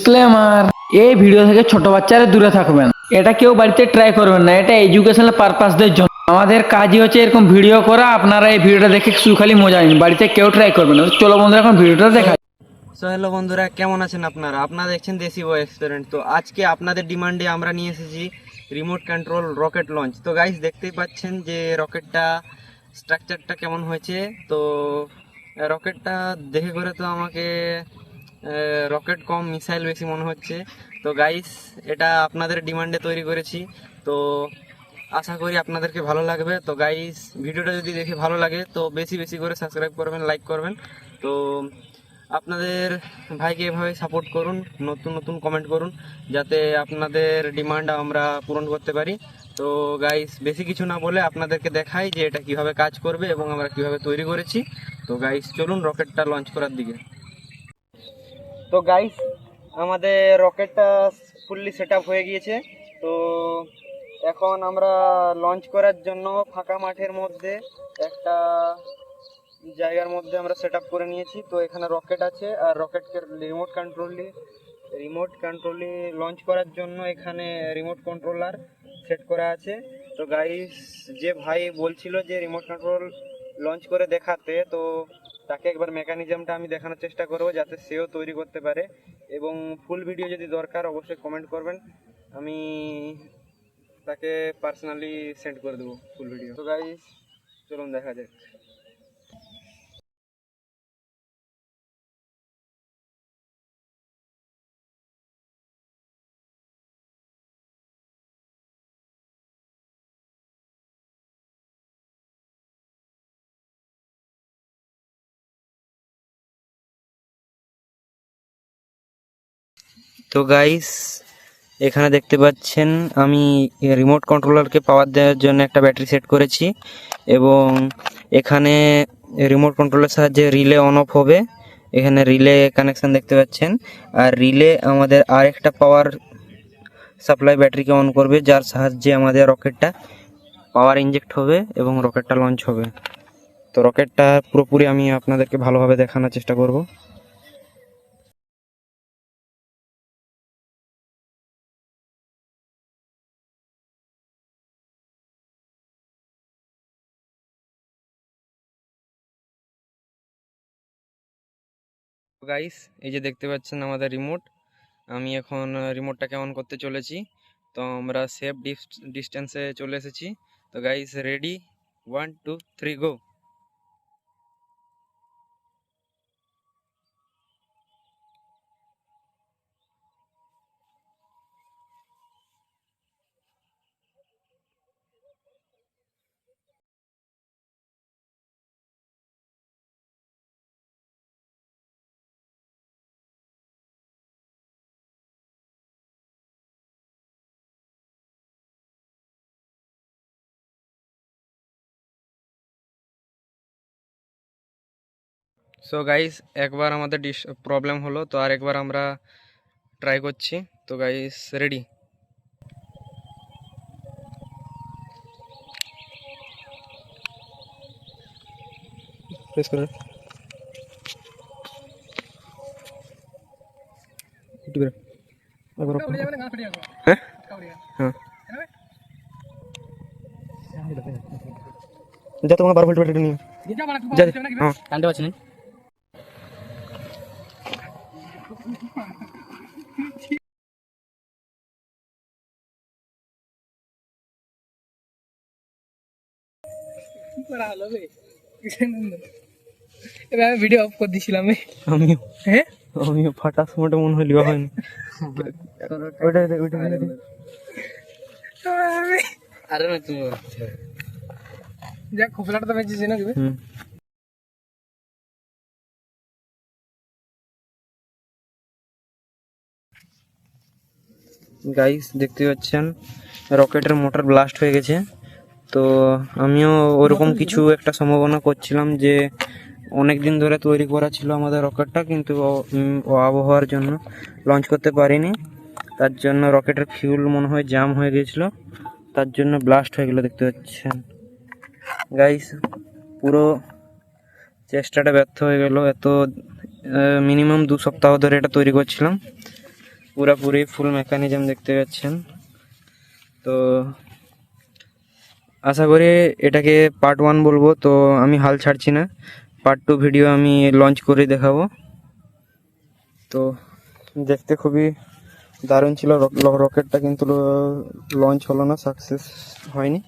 Disclaimer, এই video থেকে ছোট বাচ্চারা দূরে থাকবেন। এটা কেউ বাড়িতে ট্রাই করবেন না, এটা এডুকেশনাল পারপাসদের জন্য। আমাদের কাজই হচ্ছে এরকম ভিডিও করা। আপনারা এই ভিডিওটা দেখে শুধু খালি মজা নিন, বাড়িতে কেউ ট্রাই করবেন না। চলো বন্ধুরা, এখন ভিডিওটা দেখা। সো হ্যালো বন্ধুরা, কেমন আছেন আপনারা? আপনারা দেখছেন দেশি বয় এক্সপেরিমেন্ট। তো আজকে আপনাদের ডিমান্ডে আমরা নিয়ে এসেছি রিমোট কন্ট্রোল রকেট লঞ্চ। তো গাইস, দেখতেই পাচ্ছেন যে রকেটটা স্ট্রাকচারটা কেমন হয়েছে। তো রকেটটা দেখে করে তো আমাকে রকেট কম মিসাইল বেশি মনে হচ্ছে। তো গাইস, এটা আপনাদের ডিমান্ডে তৈরি করেছি। তো আশা করি আপনাদেরকে ভালো লাগবে। তো গাইস, ভিডিওটা যদি দেখে ভালো লাগে তো বেশি বেশি করে সাবস্ক্রাইব করবেন, লাইক করবেন। তো আপনাদের ভাইকে এভাবে সাপোর্ট করুন, নতুন নতুন কমেন্ট করুন, যাতে আপনাদের ডিমান্ড আমরা পূরণ করতে পারি। তো গাইস, বেশি কিছু না বলে আপনাদেরকে দেখাই যে এটা কিভাবে কাজ করবে এবং আমরা কিভাবে তৈরি করেছি। তো গাইস, চলুন রকেটটা লঞ্চ করার দিকে। তো গাইস, আমাদের রকেটটা ফুললি সেট আপ হয়ে গিয়েছে। তো এখন আমরা লঞ্চ করার জন্য ফাঁকা মাঠের মধ্যে একটা জায়গার মধ্যে আমরা সেট আপ করে নিয়েছি। তো এখানে রকেট আছে, আর রকেটকে রিমোট কন্ট্রোলে লঞ্চ করার জন্য এখানে রিমোট কন্ট্রোলার সেট করা আছে। তো গাইস, যে ভাই বলছিল যে রিমোট কন্ট্রোল লঞ্চ করে দেখাতে, তো তাকে একবার মেকানিজমটা আমি দেখানোর চেষ্টা করব, যাতে সেও তৈরি করতে পারে। এবং ফুল ভিডিও যদি দরকার অবশ্যই কমেন্ট করবেন, আমি তাকে পার্সোনালি সেন্ড করে দেবো ফুল ভিডিও। তো গাইস, চলুন দেখা যাক। তো গাইস, এখানে দেখতে পাচ্ছেন আমি রিমোট কন্ট্রোলারকে পাওয়ার দেওয়ার জন্য একটা ব্যাটারি সেট করেছি, এবং এখানে রিমোট কন্ট্রোলের সাহায্যে রিলে অন অফ হবে। এখানে রিলে কানেকশন দেখতে পাচ্ছেন, আর রিলে আমাদের আরেকটা পাওয়ার সাপ্লাই ব্যাটারিকে অন করবে, যার সাহায্যে আমাদের রকেটটা পাওয়ার ইনজেক্ট হবে এবং রকেটটা লঞ্চ হবে। তো রকেটটা পুরোপুরি আমি আপনাদেরকে ভালোভাবে দেখানোর চেষ্টা করব। গাইস, এই যে দেখতে পাচ্ছেন আমাদের রিমোট। আমি এখন রিমোটটাকে অন করতে চলেছি। তো আমরা সেফ ডিস্টেন্সে চলে এসেছি। তো গাইস, রেডি, 1 2 3 গো। সো গাইস, একবার আমাদের প্রবলেম হলো, তো আরেকবার আমরা ট্রাই করছি। তো গাইস, রেডি। প্রেস করে হ্যাঁ হ্যাঁ, যা তোমার 12 ভোল্ট ব্যাটারি নিয়ে যা। হ্যাঁ, টানতে পারছি না। আমি ভিডিও অফ করে দিছিলাম। আমিও হ্যাঁ, আমিও ফাটাস মোটা মনে হয় লিওয়া হয়নি। ওইটা আরে না, তুমি যা খোপলাটা তো বেঁচেছে না তুমি। গাইস, দেখতে পাচ্ছেন রকেটের মোটর ব্লাস্ট হয়ে গেছে। তো আমিও ওরকম কিছু একটা সম্ভাবনা করছিলাম যে অনেক দিন ধরে তৈরি করা ছিল আমাদের রকেটটা, কিন্তু ও আবহাওয়ার জন্য লঞ্চ করতে পারিনি। তার জন্য রকেটের ফিউল মনে হয় জাম হয়ে গিয়েছিল, তার জন্য ব্লাস্ট হয়ে গেলো। দেখতে পাচ্ছেন গাইস, পুরো চেষ্টাটা ব্যর্থ হয়ে গেল। এত মিনিমাম 2 সপ্তাহ ধরে এটা তৈরি করছিলাম। পুরোপুরি ফুল মেকানিজম দেখতে পাচ্ছেন। তো আশা করি এটাকে পার্ট 1 বলবো, তো আমি হাল ছাড়ছি না, পার্ট 2 ভিডিও আমি লঞ্চ করে দেখাবো। তো দেখতে খুবই দারুণ ছিল রকেটটা, কিন্তু লঞ্চ হলো না, সাকসেস হয়নি।